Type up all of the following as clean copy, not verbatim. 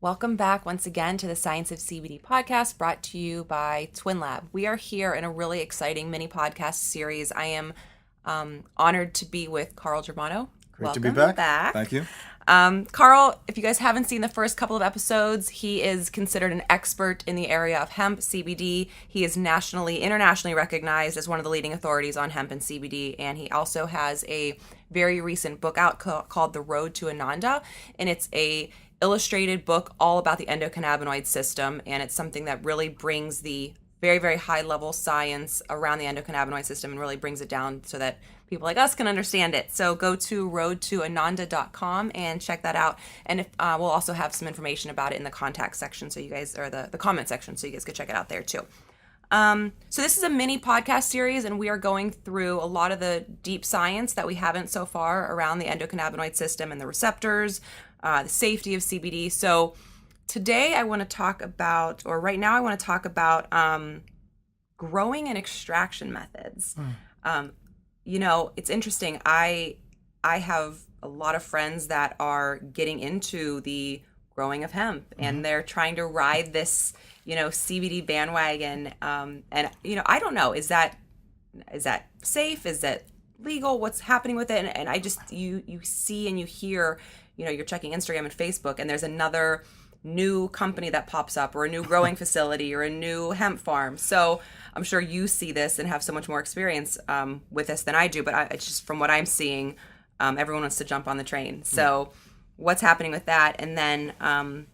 Welcome back once again to the Science of CBD podcast brought to you by Twin Lab. We are here in a really exciting mini podcast series. I am honored to be with Carl Germano. Great to be back. Thank you. Carl, if you guys haven't seen the first couple of episodes, he is considered an expert in the area of hemp, CBD. He is internationally recognized as one of the leading authorities on hemp and CBD, and he also has a very recent book out called The Road to Ananda, and it's a illustrated book all about the endocannabinoid system, and it's something that really brings the very, very high level science around the endocannabinoid system and really brings it down so that people like us can understand it. So go to roadtoananda.com and check that out. And if, we'll also have some information about it in the contact section, so you guys, or the comment section, so you guys can check it out there too. So this is a mini podcast series, and we are going through a lot of the deep science that we haven't so far around the endocannabinoid system and the receptors, the safety of CBD. So today I want to talk about, or right now I want to talk about growing and extraction methods. It's interesting. I have a lot of friends that are getting into the growing of hemp, and they're trying to ride this, CBD bandwagon. And I don't know, is that safe? Is that legal? What's happening with it? And I just, you see and you hear, you're checking Instagram and Facebook, and there's another new company that pops up, or a new growing facility, or a new hemp farm. So I'm sure you see this and have so much more experience with this than I do, but it's just from what I'm seeing, everyone wants to jump on the train. So what's happening with that? And then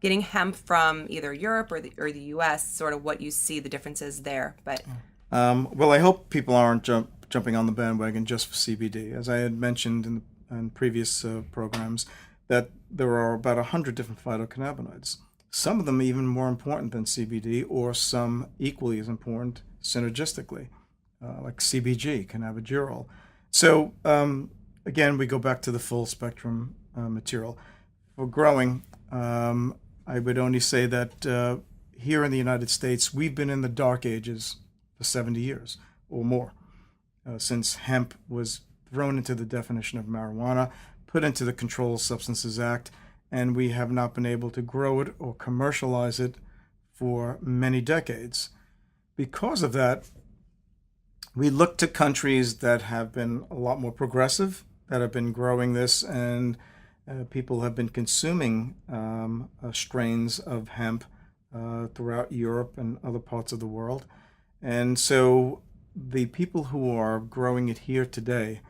getting hemp from either Europe or the US, sort of what you see the differences there. But well, I hope people aren't jumping on the bandwagon just for CBD. As I had mentioned in previous programs, that there are about 100 different phytocannabinoids. Some of them even more important than CBD, or some equally as important synergistically, like CBG, cannabidiol. So again, we go back to the full spectrum material. For growing, I would only say that here in the United States, we've been in the dark ages for 70 years or more, since hemp was thrown into the definition of marijuana, put into the Controlled Substances Act, and we have not been able to grow it or commercialize it for many decades. Because of that, we look to countries that have been a lot more progressive, that have been growing this, and people have been consuming strains of hemp throughout Europe and other parts of the world. And so the people who are growing it here today,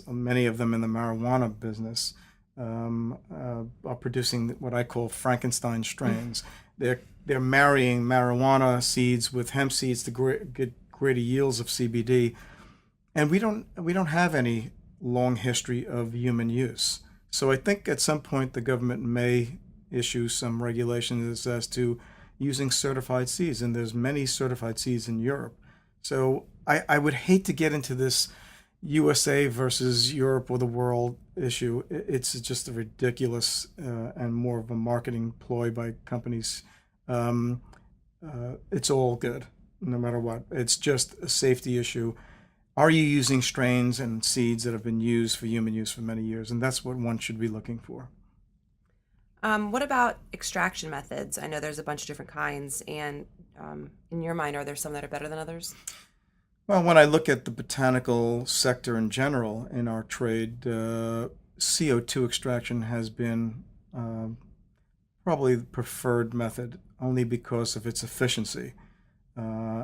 many of them in the marijuana business, are producing what I call Frankenstein strains. They're marrying marijuana seeds with hemp seeds to get greater yields of CBD, and we don't have any long history of human use. So I think at some point the government may issue some regulations as to using certified seeds, and there's many certified seeds in Europe. So I would hate to get into this USA versus Europe or the world issue. It's just a ridiculous and more of a marketing ploy by companies. It's all good, no matter what. It's just a safety issue. Are you using strains and seeds that have been used for human use for many years? And that's what one should be looking for. What about extraction methods? I know there's a bunch of different kinds, and in your mind, are there some that are better than others? Well, when I look at the botanical sector in general in our trade, CO2 extraction has been probably the preferred method, only because of its efficiency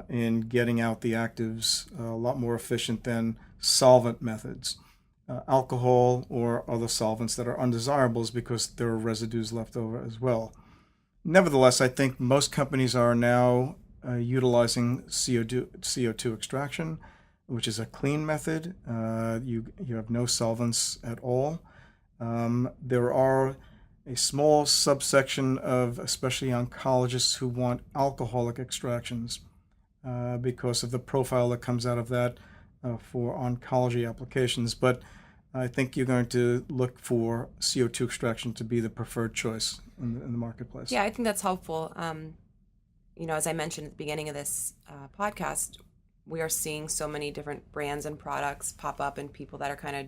in getting out the actives, a lot more efficient than solvent methods. Alcohol or other solvents that are undesirables because there are residues left over as well. Nevertheless, I think most companies are now utilizing CO2 extraction, which is a clean method. You have no solvents at all. There are a small subsection of especially oncologists who want alcoholic extractions because of the profile that comes out of that for oncology applications. But I think you're going to look for CO2 extraction to be the preferred choice in the marketplace. Yeah, I think that's helpful. As I mentioned at the beginning of this podcast, we are seeing so many different brands and products pop up, and people that are kind of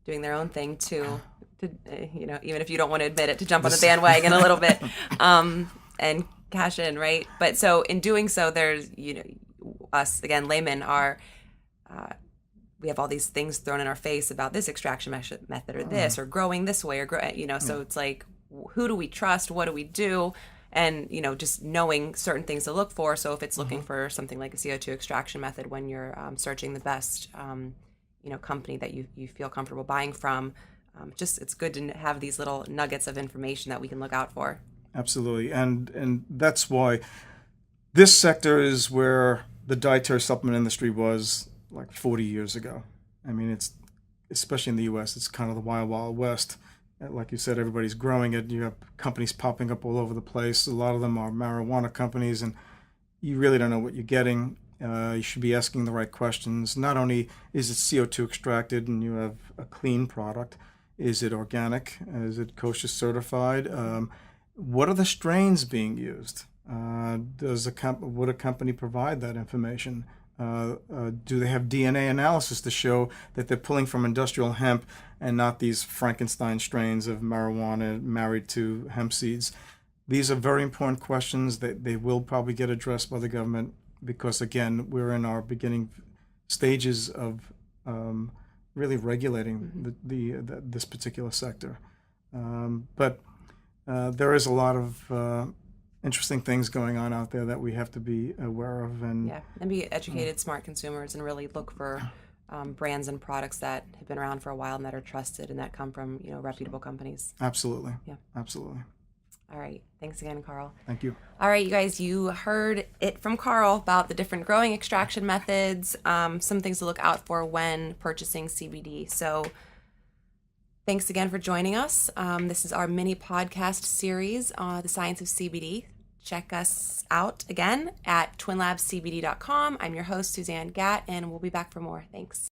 doing their own thing to to, even if you don't want to admit it, to jump on the bandwagon a little bit and cash in, right? But so in doing so, there's, us, again, laymen are, we have all these things thrown in our face about this extraction method or this, or growing this way, or, so it's like, who do we trust? What do we do? And, just knowing certain things to look for. So if it's looking for something like a CO2 extraction method, when you're searching the best, company that you feel comfortable buying from, it's good to have these little nuggets of information that we can look out for. Absolutely. And that's why this sector is where the dietary supplement industry was like 40 years ago. I mean, it's, especially in the U.S., it's kind of the wild, wild west. Like you said, everybody's growing it. You have companies popping up all over the place. A lot of them are marijuana companies, and you really don't know what you're getting. You should be asking the right questions. Not only is it CO2 extracted and you have a clean product, is it organic? Is it kosher certified? What are the strains being used? Would a company provide that information? Do they have DNA analysis to show that they're pulling from industrial hemp and not these Frankenstein strains of marijuana married to hemp seeds? These are very important questions that they will probably get addressed by the government, because, again, we're in our beginning stages of really regulating this particular sector. But there is a lot of interesting things going on out there that we have to be aware of, and be educated, smart consumers, and really look for brands and products that have been around for a while and that are trusted and that come from reputable companies. Absolutely. Yeah. Absolutely. All right. Thanks again, Carl. Thank you. All right, you guys, you heard it from Carl about the different growing extraction methods, some things to look out for when purchasing CBD. So thanks again for joining us. This is our mini podcast series, The Science of CBD. Check us out again at twinlabscbd.com. I'm your host, Suzanne Gatt, and we'll be back for more. Thanks.